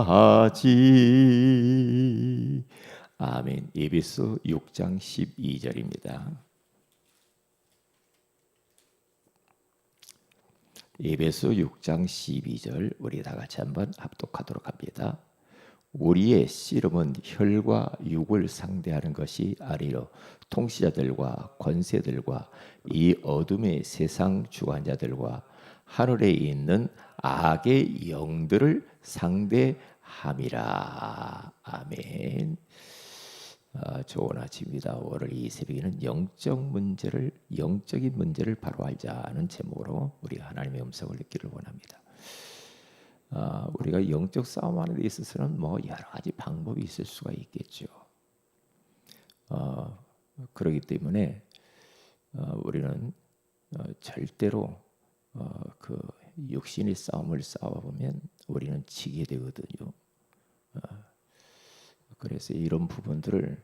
하지. 아멘. 에베소 6장 12절입니다. 에베소 6장 12절 우리 다 같이 한번 합독하도록 합니다. 우리의 씨름은 혈과 육을 상대하는 것이 아니로 통치자들과 권세들과 이 어둠의 세상 주관자들과 하늘에 있는 악의 영들을 상대함이라. 아멘. 좋은 아침입니다. 오늘 이 새벽에는 영적인 문제를 바로 알자는 제목으로 우리가 하나님의 음성을 듣기를 원합니다. 우리가 영적 싸움하는 데 있어서는 뭐 여러 가지 방법이 있을 수가 있겠죠. 그렇기 때문에 우리는 절대로 그 육신의 싸움을 싸워보면 우리는 지게 되거든요. 그래서 이런 부분들을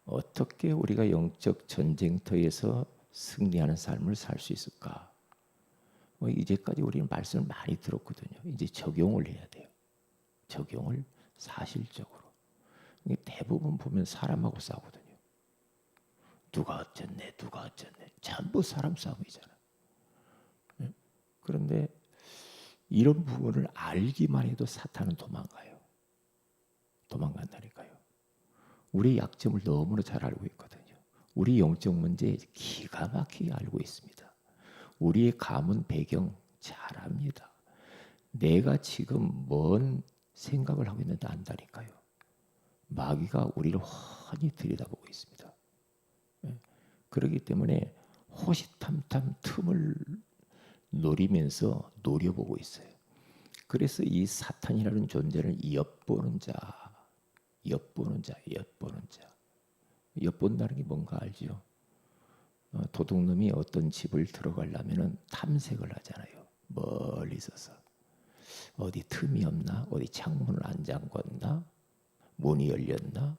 어떻게 우리가 영적 전쟁터에서 승리하는 삶을 살 수 있을까? 이제까지 우리는 말씀을 많이 들었거든요. 이제 적용을 해야 돼요. 적용을 사실적으로. 대부분 보면 사람하고 싸우거든요. 누가 어쨌네, 누가 어쨌네. 전부 사람 싸움이잖아. 그런데 이런 부분을 알기만 해도 사탄은 도망가요. 도망간다니까요. 우리 약점을 너무나 잘 알고 있거든요. 우리 영적 문제 기가 막히게 알고 있습니다. 우리의 가문 배경 잘 압니다. 내가 지금 뭔 생각을 하고 있는지 안다니까요. 마귀가 우리를 훤히 들여다보고 있습니다. 그렇기 때문에 호시탐탐 틈을 노리면서 노려보고 있어요. 그래서 이 사탄이라는 존재는 엿보는 자. 엿본다는 게 뭔가 알죠? 도둑놈이 어떤 집을 들어가려면 탐색을 하잖아요. 멀리 있어서. 어디 틈이 없나? 어디 창문을 안 잠궜나? 문이 열렸나?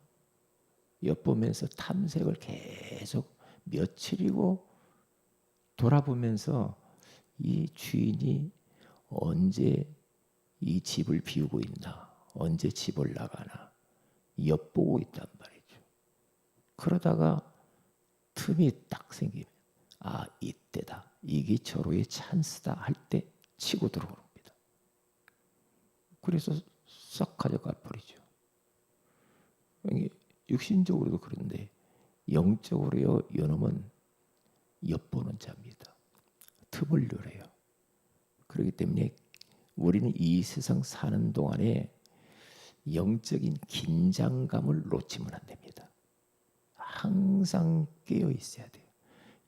엿보면서 탐색을 계속 며칠이고 돌아보면서 이 주인이 언제 이 집을 비우고 있나? 언제 집을 나가나? 엿보고 있단 말이죠. 그러다가 틈이 딱 생기면 이때다. 이게 절호의 찬스다 할 때 치고 들어옵니다. 그래서 싹 가져가 버리죠. 육신적으로도 그런데 영적으로요. 이놈은 엿보는 자입니다. 틈을 노려요. 그렇기 때문에 우리는 이 세상 사는 동안에 영적인 긴장감을 놓치면 안 됩니다. 항상 깨어 있어야 돼요.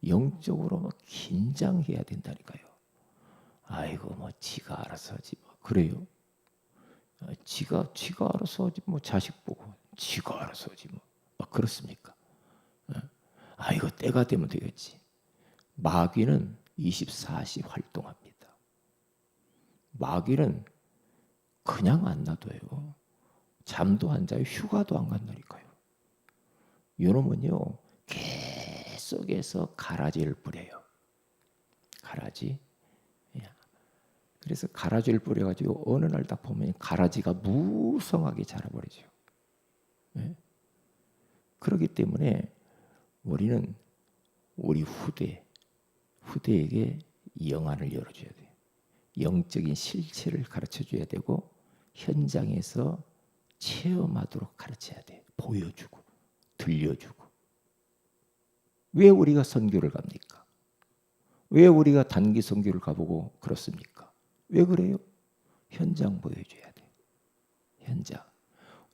영적으로 긴장해야 된다니까요. 아이고 지가 알아서 하지 뭐. 그래요. 지가 알아서 하지 뭐. 자식 보고 지가 알아서 하지 뭐. 그렇습니까? 이거 때가 되면 되겠지. 마귀는 24시 활동합니다. 마귀는 그냥 안 놔둬요. 잠도 안 자요. 휴가도 안 간다니까요. 이놈은요. 계속해서 가라지를 뿌려요. 가라지. 그래서 가라지를 뿌려가지고 어느 날 딱 보면 가라지가 무성하게 자라버리죠. 그렇기 때문에 우리는 우리 후대에게 영안을 열어줘야 돼요. 영적인 실체를 가르쳐줘야 되고 현장에서 체험하도록 가르쳐야 돼요. 보여주고 들려주고. 왜 우리가 선교를 갑니까? 왜 우리가 단기 선교를 가보고 그렇습니까? 왜 그래요? 현장 보여줘야 돼요. 현장.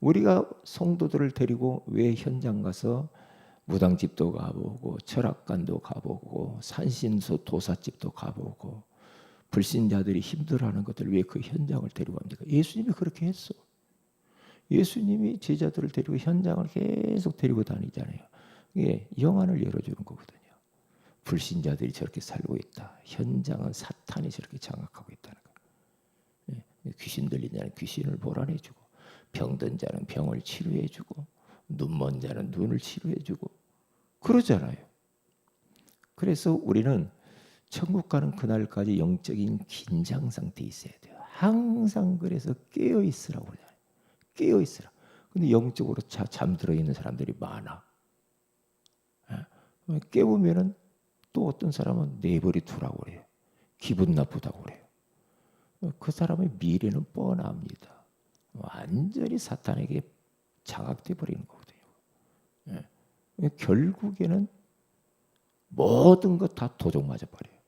우리가 성도들을 데리고 왜 현장 가서 무당집도 가보고 철학관도 가보고 산신소 도사집도 가보고 불신자들이 힘들어하는 것들 왜 그 현장을 데리고 갑니까? 예수님이 그렇게 했어. 예수님이 제자들을 데리고 현장을 계속 데리고 다니잖아요. 이게 영안을 열어주는 거거든요. 불신자들이 저렇게 살고 있다. 현장은 사탄이 저렇게 장악하고 있다는 거예요. 귀신 들린 자는 귀신을 보라내주고 병든 자는 병을 치료해주고 눈먼 자는 눈을 치료해주고 그러잖아요. 그래서 우리는 천국 가는 그날까지 영적인 긴장 상태에 있어야 돼요. 항상 그래서 깨어 있으라고 그래요. 깨어 있으라. 근데 영적으로 잠들어 있는 사람들이 많아. 깨우면은 또 어떤 사람은 내버려 두라고 그래요. 기분 나쁘다고 그래요. 그 사람의 미래는 뻔합니다. 완전히 사탄에게 장악돼 버리는 거거든요. 결국에는 모든 것 다 도둑 맞아 버려요.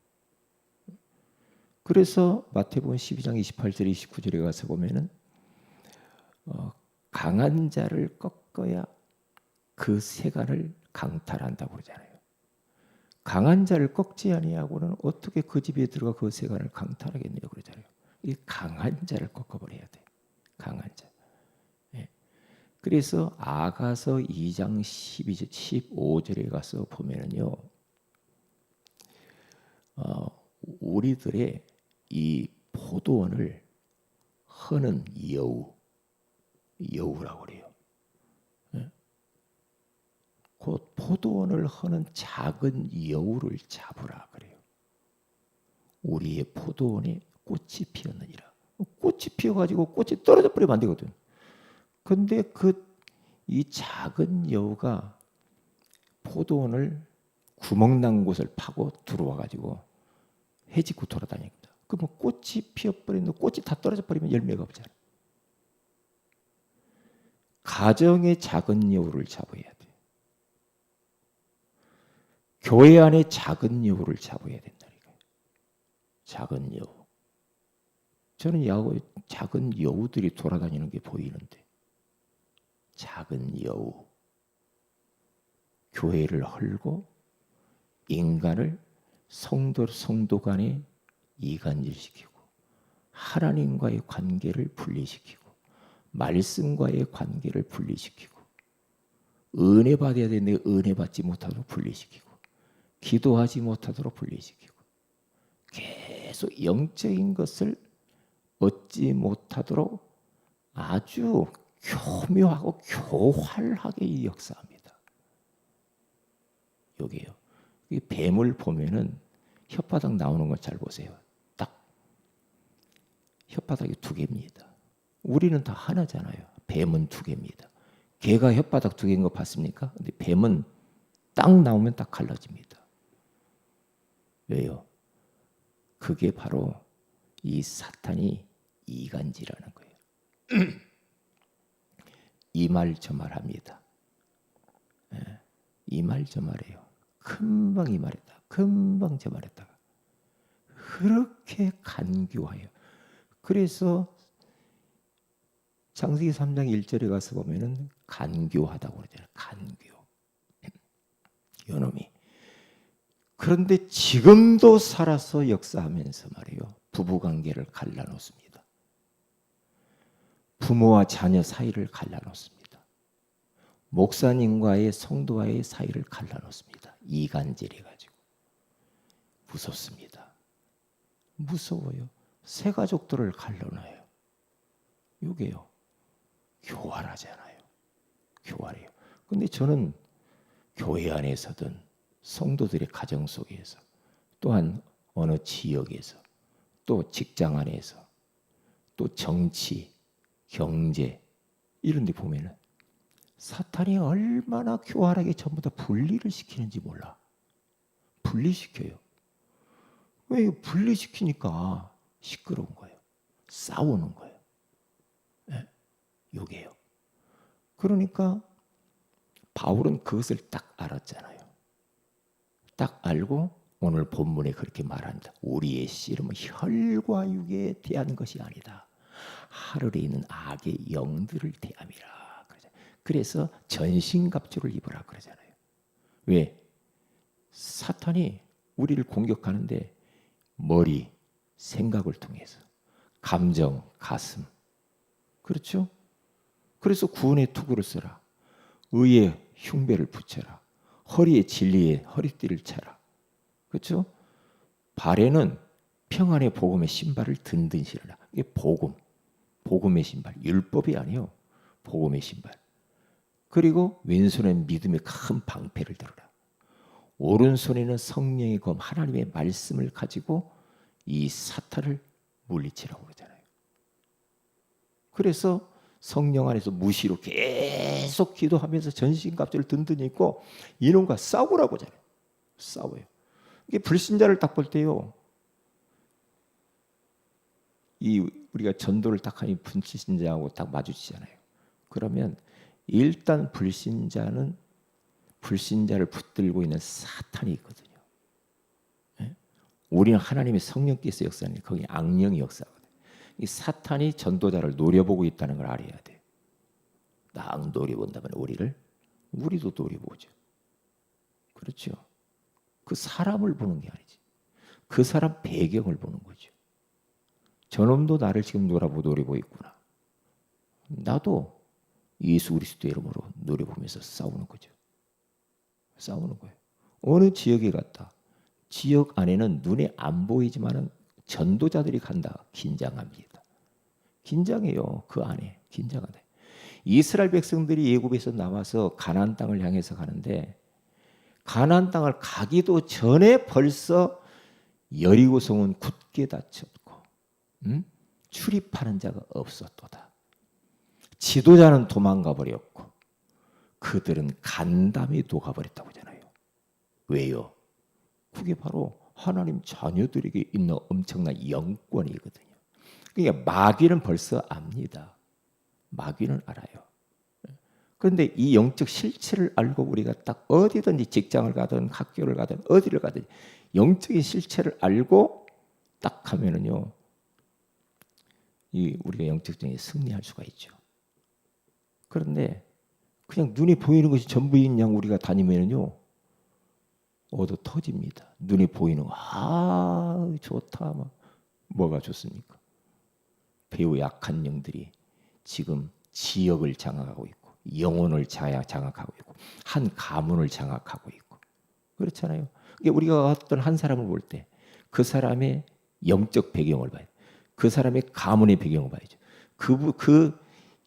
그래서 마태복음 12장 28절 29절에 가서 보면은 강한 자를 꺾어야 그 세간을 강탈한다고 그러잖아요. 강한 자를 꺾지 아니하고는 어떻게 그 집에 들어가 그 세간을 강탈하겠느냐 그러잖아요. 이 강한 자를 꺾어버려야 돼. 강한 자. 예. 그래서 아가서 2장 12절 15절에 가서 보면은요. 우리들의 이 포도원을 허는 여우라고 그래요. 곧 포도원을 허는 작은 여우를 잡으라 그래요. 우리의 포도원에 꽃이 피었느니라. 꽃이 피어가지고 꽃이 떨어져 버리면 안 되거든. 근데 이 작은 여우가 포도원을 구멍난 곳을 파고 들어와가지고 해집고 돌아다닙니다. 그러면 꽃이 피어버리는 꽃이 다 떨어져 버리면 열매가 없잖아. 가정의 작은 여우를 잡아야 돼. 교회 안에 작은 여우를 잡아야 된다니까요. 작은 여우. 저는 작은 여우들이 돌아다니는 게 보이는데 작은 여우. 교회를 헐고 인간을 성도 간에 이간질시키고 하나님과의 관계를 분리시키고 말씀과의 관계를 분리시키고 은혜 받아야 되는데 은혜 받지 못하도록 분리시키고 기도하지 못하도록 분리시키고 계속 영적인 것을 얻지 못하도록 아주 교묘하고 교활하게 역사합니다. 여기요. 뱀을 보면은 혓바닥 나오는 걸 잘 보세요. 딱 혓바닥이 2개입니다. 우리는 다 하나잖아요. 뱀은 2개입니다. 개가 혓바닥 2개인 거 봤습니까? 근데 뱀은 딱 나오면 딱 갈라집니다. 왜요? 그게 바로 이 사탄이 이간질하는 거예요. 이 말 저 말 합니다. 이 말 저 말해요. 금방 이 말했다. 금방 저 말했다가 그렇게 간교해요. 그래서 창세기 3장 1절에 가서 보면은 간교하다고 그러잖아요. 간교. 요놈이. 그런데 지금도 살아서 역사하면서 말이에요. 부부관계를 갈라놓습니다. 부모와 자녀 사이를 갈라놓습니다. 목사님과의 성도와의 사이를 갈라놓습니다. 이간질해가지고. 무섭습니다. 무서워요. 새 가족들을 갈라놔요. 이게요. 교활하잖아요. 교활해요. 근데 저는 교회 안에서든 성도들의 가정 속에서 또한 어느 지역에서 또 직장 안에서 또 정치, 경제 이런 데 보면은 사탄이 얼마나 교활하게 전부 다 분리를 시키는지 몰라. 분리시켜요. 왜 분리시키니까 시끄러운 거예요. 싸우는 거예요. 네, 요게요. 그러니까 바울은 그것을 딱 알았잖아요. 딱 알고 오늘 본문에 그렇게 말한다. 우리의 씨름은 혈과 육에 대한 것이 아니다. 하늘에 있는 악의 영들을 대함이라. 그래서 전신갑주를 입으라 그러잖아요. 왜? 사탄이 우리를 공격하는데 머리, 생각을 통해서 감정, 가슴. 그렇죠? 그래서 구원의 투구를 써라. 의의 흉배를 붙여라. 허리에 진리의 허리띠를 차라. 그렇죠? 발에는 평안의 복음의 신발을 든든 신으라. 이게 복음의 신발. 율법이 아니요. 복음의 신발. 그리고 왼손엔 믿음의 큰 방패를 들어라. 오른손에는 성령의 검, 하나님의 말씀을 가지고 이 사탄을 물리치라고 그러잖아요. 그래서 성령 안에서 무시로 계속 기도하면서 전신갑주를 든든히 입고 이놈과 싸우라고 하잖아요. 싸워요. 이게 불신자를 딱 볼 때요. 우리가 전도를 딱 하니 불신자하고 딱 마주치잖아요. 그러면 일단 불신자는 불신자를 붙들고 있는 사탄이 있거든요. 예? 우리는 하나님의 성령께서 역사하는 거기 악령이 역사하거든요. 이 사탄이 전도자를 노려보고 있다는 걸 알아야 돼요. 딱 노려본다면 우리도 노려보죠. 그렇죠. 그 사람을 보는 게 아니지. 그 사람 배경을 보는 거죠. 저놈도 나를 지금 노려보고 있구나. 나도 예수 그리스도의 이름으로 노려보면서 싸우는 거죠. 싸우는 거예요. 어느 지역에 갔다. 지역 안에는 눈에 안 보이지만은 전도자들이 간다. 긴장합니다. 긴장해요. 그 안에 긴장하네. 이스라엘 백성들이 애굽에서 나와서 가나안 땅을 향해서 가는데 가나안 땅을 가기도 전에 벌써 여리고 성은 굳게 닫혔고 출입하는 자가 없었도다. 지도자는 도망가 버렸고 그들은 간담이 녹아버렸다고 하잖아요. 왜요? 그게 바로 하나님 자녀들에게 있는 엄청난 영권이거든요. 그러니까 마귀는 벌써 압니다. 마귀는 알아요. 그런데 이 영적 실체를 알고 우리가 딱 어디든지 직장을 가든 학교를 가든 어디를 가든 영적인 실체를 알고 딱 하면은요, 우리가 영적적인 승리할 수가 있죠. 그런데 그냥 눈이 보이는 것이 전부인 양 우리가 다니면은요, 얻어 터집니다. 눈이 보이는 거, 좋다. 뭐가 좋습니까? 배우 약한 영들이 지금 지역을 장악하고 있고, 영혼을 장악하고 있고, 한 가문을 장악하고 있고, 그렇잖아요. 우리가 어떤 한 사람을 볼 때 그 사람의 영적 배경을 봐야 돼. 그 사람의 가문의 배경을 봐야죠.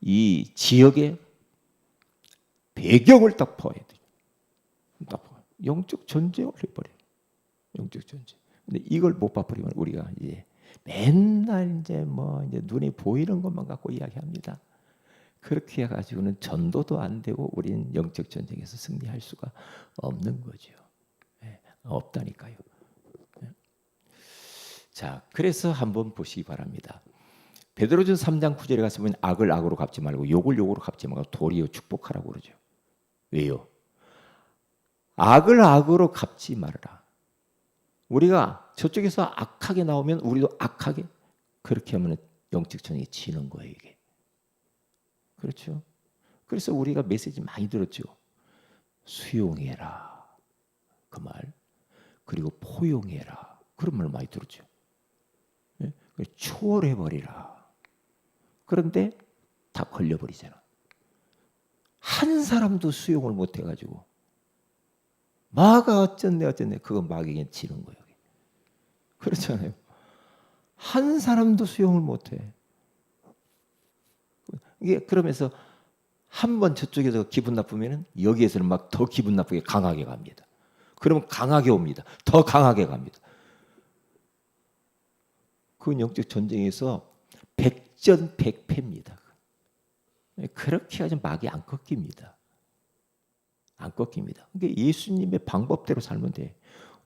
이 지역의 배경을 딱 봐야 돼요. 딱 봐. 영적 전쟁을 해버려요. 영적 전쟁. 근데 이걸 못 봐버리면 우리가 이제 맨날 이제 눈에 보이는 것만 갖고 이야기합니다. 그렇게 해가지고는 전도도 안 되고 우리는 영적 전쟁에서 승리할 수가 없는 거죠. 네, 없다니까요. 네. 자, 그래서 한번 보시기 바랍니다. 베드로전 3장 9절에 가서 보면 악을 악으로 갚지 말고 욕을 욕으로 갚지 말고 도리어 축복하라고 그러죠. 왜요? 악을 악으로 갚지 말아라. 우리가 저쪽에서 악하게 나오면 우리도 악하게 그렇게 하면 영적 전쟁이 지는 거예요, 이게. 그렇죠? 그래서 우리가 메시지 많이 들었죠. 수용해라. 그 말. 그리고 포용해라. 그런 말 많이 들었죠. 네? 초월해버리라. 그런데 다 걸려버리잖아. 한 사람도 수용을 못 해가지고 마가 어쩐네 그건 마귀에게 지는 거예요. 그렇잖아요. 한 사람도 수용을 못 해. 이게 그러면서 한 번 저쪽에서 기분 나쁘면은 여기에서는 막 더 기분 나쁘게 강하게 갑니다. 그러면 강하게 옵니다. 더 강하게 갑니다. 그 영적 전쟁에서 백전백패입니다. 그렇게 하지 마귀 안 꺾입니다. 안 꺾입니다. 그러니까 예수님의 방법대로 살면 돼.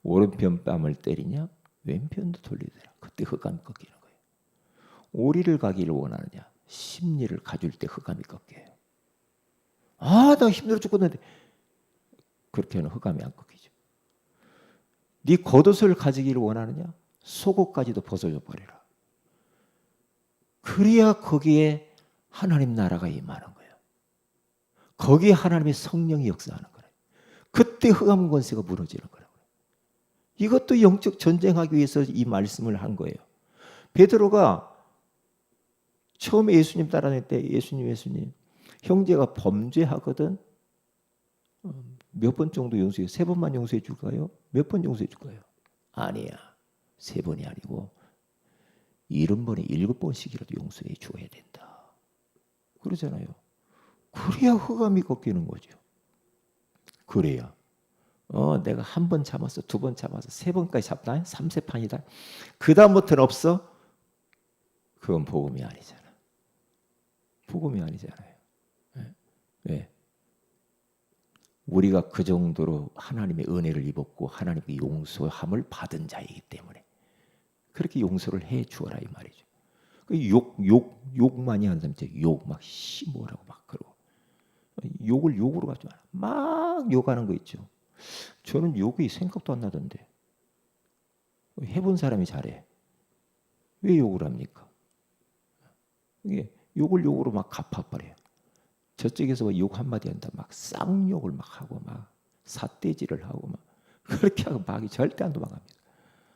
오른편 뺨을 때리냐 왼편도 돌리더라. 그때 흑암이 꺾이는 거예요. 오리를 가기를 원하느냐 심리를 가줄 때 흑암이 꺾여요. 나 힘들어 죽겠는데 그렇게 하면 흑암이 안 꺾이죠. 네 겉옷을 가지기를 원하느냐 속옷까지도 벗어줘 버려라. 그래야 거기에 하나님 나라가 임하는 거예요. 거기에 하나님의 성령이 역사하는 거예요. 그때 흑암 권세가 무너지는 거예요. 이것도 영적 전쟁하기 위해서 이 말씀을 한 거예요. 베드로가 처음에 예수님 따라다닐 때 예수님 형제가 범죄하거든 몇 번 정도 용서해요? 3번만 용서해 줄까요? 몇 번 용서해 줄까요? 아니야. 3번이 아니고 70번에 7번씩이라도 용서해 줘야 된다. 그러잖아요. 그래야 흑암이 꺾이는 거죠. 그래야 내가 한 번 참았어, 2번 참았어, 3번까지 잡다, 3세판이다. 그 다음부터는 없어? 그건 복음이 아니잖아. 복음이 아니잖아요. 왜? 우리가 그 정도로 하나님의 은혜를 입었고 하나님의 용서함을 받은 자이기 때문에 그렇게 용서를 해 주어라 이 말이죠. 욕 많이 하는 사람 있죠. 욕 막 뭐라고 막 그러고 욕을 욕으로 가지고 막 욕하는 거 있죠. 저는 욕이 생각도 안 나던데 해본 사람이 잘해. 왜 욕을 합니까? 이게 욕을 욕으로 막 갚아버려요. 저쪽에서 욕 한마디 한다 막 쌍욕을 막 하고 막 삿대질을 하고 막 그렇게 하고 마귀 절대 안 도망갑니다.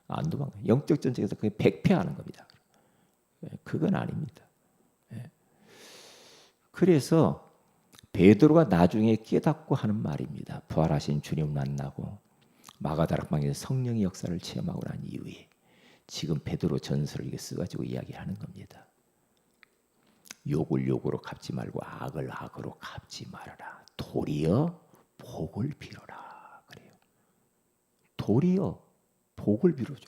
안 도망가요. 영적 전쟁에서 그게 백패하는 겁니다. 그건 아닙니다. 그래서 베드로가 나중에 깨닫고 하는 말입니다. 부활하신 주님 만나고 마가다락방에서 성령의 역사를 체험하고 난 이후에 지금 베드로 전서를 이렇게 써가지고 이야기하는 겁니다. 욕을 욕으로 갚지 말고 악을 악으로 갚지 말아라. 도리어 복을 빌어라. 그래요. 도리어 복을 빌어줘.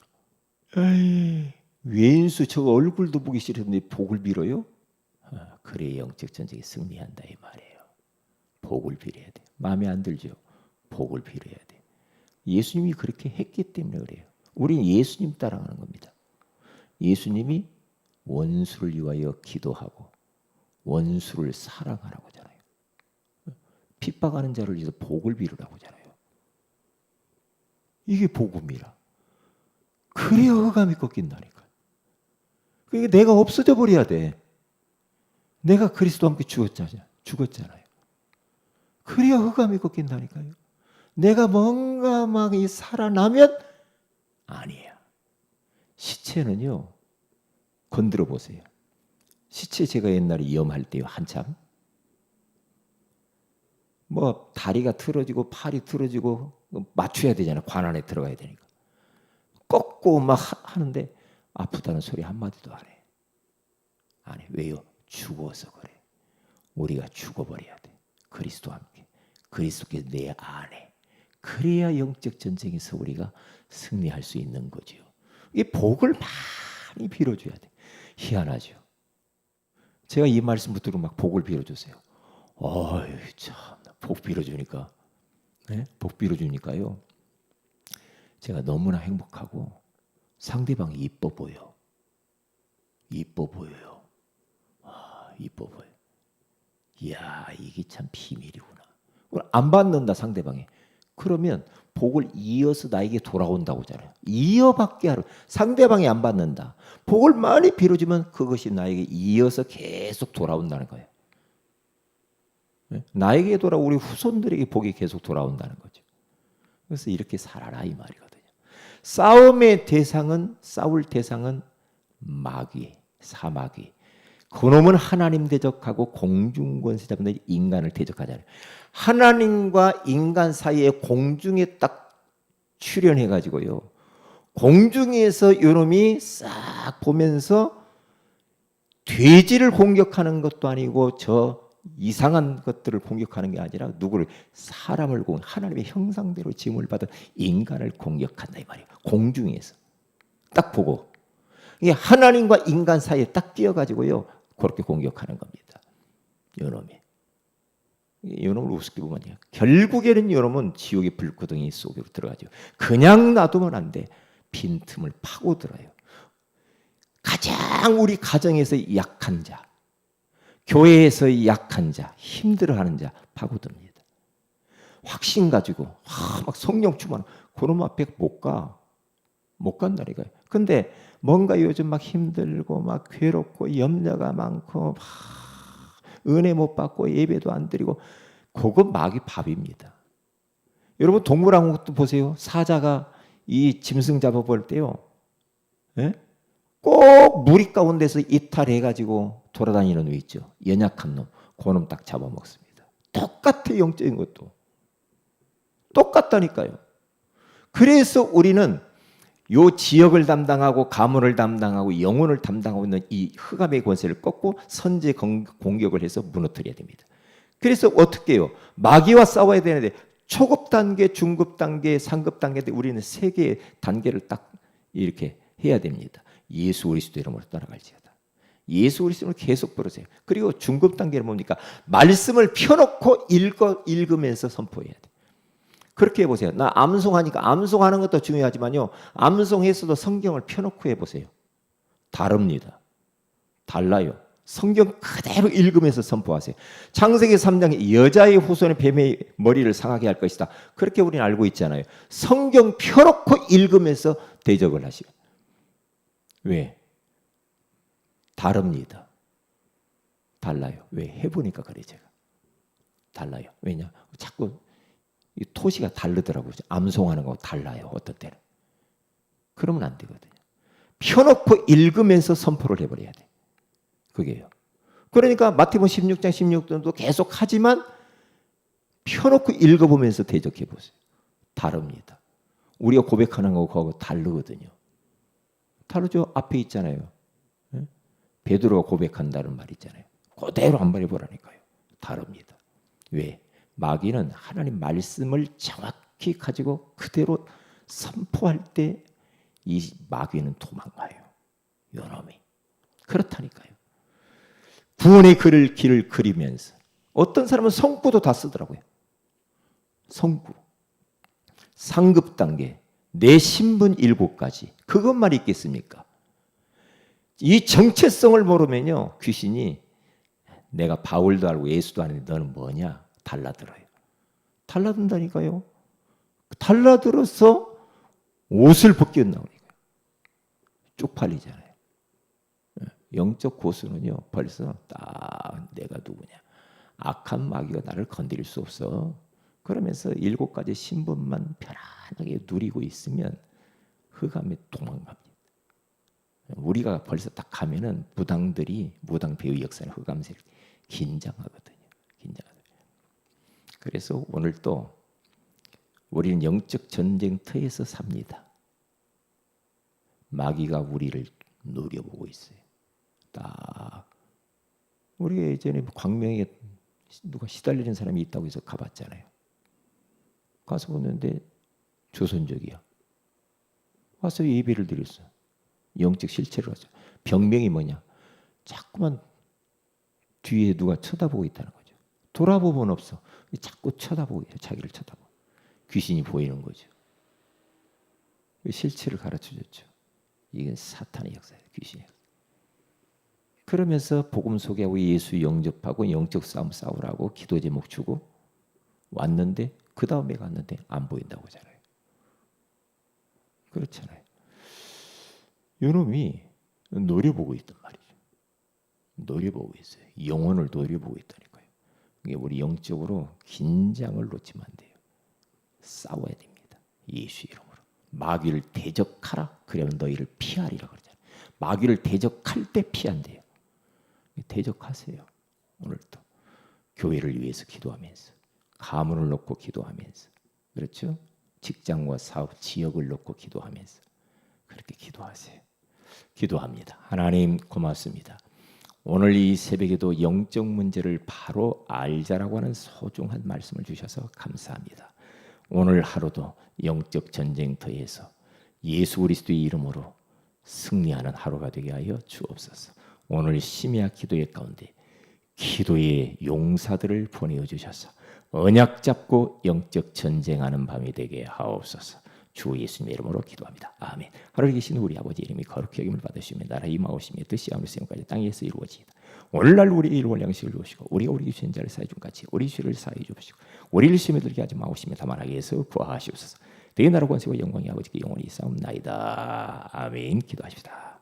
에이, 왼수 저 얼굴도 보기 싫은데 복을 빌어요? 그래 영적 전쟁에 승리한다 이 말이에요. 복을 빌어야 돼. 마음에 안 들죠? 복을 빌어야 돼. 예수님이 그렇게 했기 때문에 그래요. 우리는 예수님 따라가는 겁니다. 예수님이 원수를 위하여 기도하고 원수를 사랑하라고 하잖아요. 핍박하는 자를 위해서 복을 빌으라고 하잖아요. 이게 복음이라. 그래야 흑암이 꺾인다니까. 그러니까 내가 없어져 버려야 돼. 내가 그리스도와 함께 죽었잖아요. 그래야 흑암이 꺾인다니까요. 내가 뭔가 막 살아나면 아니야. 시체는요. 건드려 보세요. 시체 제가 옛날에 염할 때요. 한참. 뭐 다리가 틀어지고 팔이 틀어지고 맞춰야 되잖아요. 관 안에 들어가야 되니까. 꺾고 막 하는데 아프다는 소리 한마디도 안 해. 안 해. 왜요? 죽어서 그래. 우리가 죽어버려야 돼. 그리스도와 함께. 그리스도께서 내 안에. 그래야 영적 전쟁에서 우리가 승리할 수 있는 거죠. 이 복을 많이 빌어줘야 돼. 희한하죠. 제가 이 말씀 붙들고 막 복을 빌어주세요. 어이 참, 복 빌어주니까, 네? 복 빌어주니까요. 제가 너무나 행복하고 상대방이 이뻐 보여. 이뻐 보여요. 와, 이뻐 보여. 이야, 이게 참 비밀이구나. 안 받는다 상대방이. 그러면 복을 이어서 나에게 돌아온다고 하잖아요. 이어받게 하러. 상대방이 안 받는다. 복을 많이 빌어주면 그것이 나에게 이어서 계속 돌아온다는 거예요. 나에게 돌아오고 우리 후손들에게 복이 계속 돌아온다는 거죠. 그래서 이렇게 살아라 이 말이거든요. 싸울 대상은 마귀, 사마귀. 그놈은 하나님 대적하고 공중권세 잡는 인간을 대적하잖아요. 하나님과 인간 사이에 공중에 딱 출현해가지고요. 공중에서 이놈이 싹 보면서 돼지를 공격하는 것도 아니고 저 이상한 것들을 공격하는 게 아니라 누구를 사람을 하나님의 형상대로 지음을 받은 인간을 공격한다 이 말이에요. 공중에서 딱 보고 이게 하나님과 인간 사이에 딱 끼어가지고요 그렇게 공격하는 겁니다. 이놈을 우습게 보면 돼요. 결국에는 이놈은 지옥의 불구덩이 속으로 들어가죠. 그냥 놔두면 안 돼. 빈틈을 파고들어요. 가장 우리 가정에서 약한 자, 교회에서 약한 자, 힘들어하는 자 파고듭니다. 확신 가지고 막 성령 충만 그놈 앞에 못 간다니까요. 근데 뭔가 요즘 막 힘들고 막 괴롭고 염려가 많고 막 은혜 못 받고 예배도 안 드리고 그건 마귀 밥입니다. 여러분 동물왕국도 보세요. 사자가 이 짐승 잡아볼 때요. 예? 꼭 무리 가운데서 이탈해가지고 돌아다니는 놈 있죠. 연약한 놈. 그놈 딱 잡아먹습니다. 똑같아 영적인 것도. 똑같다니까요. 그래서 우리는 요 지역을 담당하고 가문을 담당하고 영혼을 담당하고 있는 이 흑암의 권세를 꺾고 선제 공격을 해서 무너뜨려야 됩니다. 그래서 어떻게 해요? 마귀와 싸워야 되는데 초급 단계, 중급 단계, 상급 단계 우리는 세 개의 단계를 딱 이렇게 해야 됩니다. 예수 그리스도 이름으로 따라갈지어다. 예수 그리스도를 계속 부르세요. 그리고 중급 단계는 뭡니까? 말씀을 펴놓고 읽으면서 선포해야 돼. 그렇게 해보세요. 나 암송하니까 암송하는 것도 중요하지만요. 암송해서도 성경을 펴놓고 해보세요. 다릅니다. 달라요. 성경 그대로 읽으면서 선포하세요. 창세기 3장에 여자의 후손의 뱀의 머리를 상하게 할 것이다. 그렇게 우리는 알고 있잖아요. 성경 펴놓고 읽으면서 대적을 하시고. 왜? 다릅니다. 달라요. 왜? 해보니까 그래 제가. 달라요. 왜냐? 자꾸 이 토시가 다르더라고요. 암송하는 거하고 달라요. 어떤 때는. 그러면 안 되거든요. 펴놓고 읽으면서 선포를 해버려야 돼. 그게요. 그러니까 마태복음 16장 16절도 계속 하지만 펴놓고 읽어보면서 대적해 보세요. 다릅니다. 우리가 고백하는 거하고 다르거든요. 다르죠? 앞에 있잖아요. 베드로가 고백한다는 말 있잖아요. 그대로 한번 해보라니까요. 다릅니다. 왜? 마귀는 하나님 말씀을 정확히 가지고 그대로 선포할 때 이 마귀는 도망가요. 요놈이. 그렇다니까요. 구원의 길을 그리면서 어떤 사람은 성구도 다 쓰더라고요. 성구. 상급 단계. 내 신분 7가지. 그것만 있겠습니까? 이 정체성을 모르면요. 귀신이 내가 바울도 알고 예수도 아는데 너는 뭐냐? 달라들어요. 달라든다니까요. 달라들어서 옷을 벗겨 나오니까요. 쪽팔리잖아요. 영적 고수는요. 벌써 딱 내가 누구냐. 악한 마귀가 나를 건드릴 수 없어. 그러면서 7가지 신분만 편안하게 누리고 있으면 흑암에 도망갑니다. 우리가 벌써 딱 가면은 무당 배우 역사는 흑암세를 긴장하거든요. 그래서 오늘 또 우리는 영적 전쟁터에서 삽니다. 마귀가 우리를 노려보고 있어요. 딱 우리가 예전에 광명에 누가 시달리는 사람이 있다고 해서 가봤잖아요. 가서 보는데 조선족이야. 와서 예배를 드렸어. 영적 실체를 하죠. 병명이 뭐냐? 자꾸만 뒤에 누가 쳐다보고 있다는 거죠. 돌아보면 없어. 자꾸 쳐다보고 있어요. 자기를 쳐다보고. 귀신이 보이는 거죠. 실체를 가르쳐줬죠. 이게 사탄의 역사예요. 귀신의 역사. 그러면서 복음 소개하고 예수 영접하고 영적 싸움 싸우라고 기도 제목 주고 왔는데 그 다음에 갔는데 안 보인다고 하잖아요. 그렇잖아요. 이놈이 노려보고 있단 말이죠. 노려보고 있어요. 영혼을 노려보고 있다니까요. 이게 우리 영적으로 긴장을 놓치면 안 돼요. 싸워야 됩니다. 예수 이름으로. 마귀를 대적하라. 그러면 너희를 피하리라 그러잖아요. 마귀를 대적할 때 피한대요. 대적하세요. 오늘도 교회를 위해서 기도하면서 가문을 놓고 기도하면서 그렇죠? 직장과 사업, 지역을 놓고 기도하면서 그렇게 기도하세요. 기도합니다. 하나님 고맙습니다. 오늘 이 새벽에도 영적 문제를 바로 알자라고 하는 소중한 말씀을 주셔서 감사합니다. 오늘 하루도 영적 전쟁터에서 예수 그리스도의 이름으로 승리하는 하루가 되게 하여 주옵소서. 오늘 심야 기도의 가운데 기도의 용사들을 보내어 주셔서 언약 잡고 영적 전쟁하는 밤이 되게 하옵소서. 주 예수님의 이름으로 기도합니다. 아멘. 하늘에 계신 우리 아버지 이름이 거룩히 여김을 받으시며 나라 임하오시며 뜻이 하늘에서 영까지 땅에서 이루어지이다. 오늘날 우리 일월 양식을 주시고 우리가 우리 주신 자를 사해 준 같이 우리 죄를 사해 주시고 우리를 시험에 들게 하지 마옵시며 다만 악에서 구하시옵소서. 내 나라 권세와 영광이 아버지께 영원히 싸움나이다. 아멘. 기도하십시다.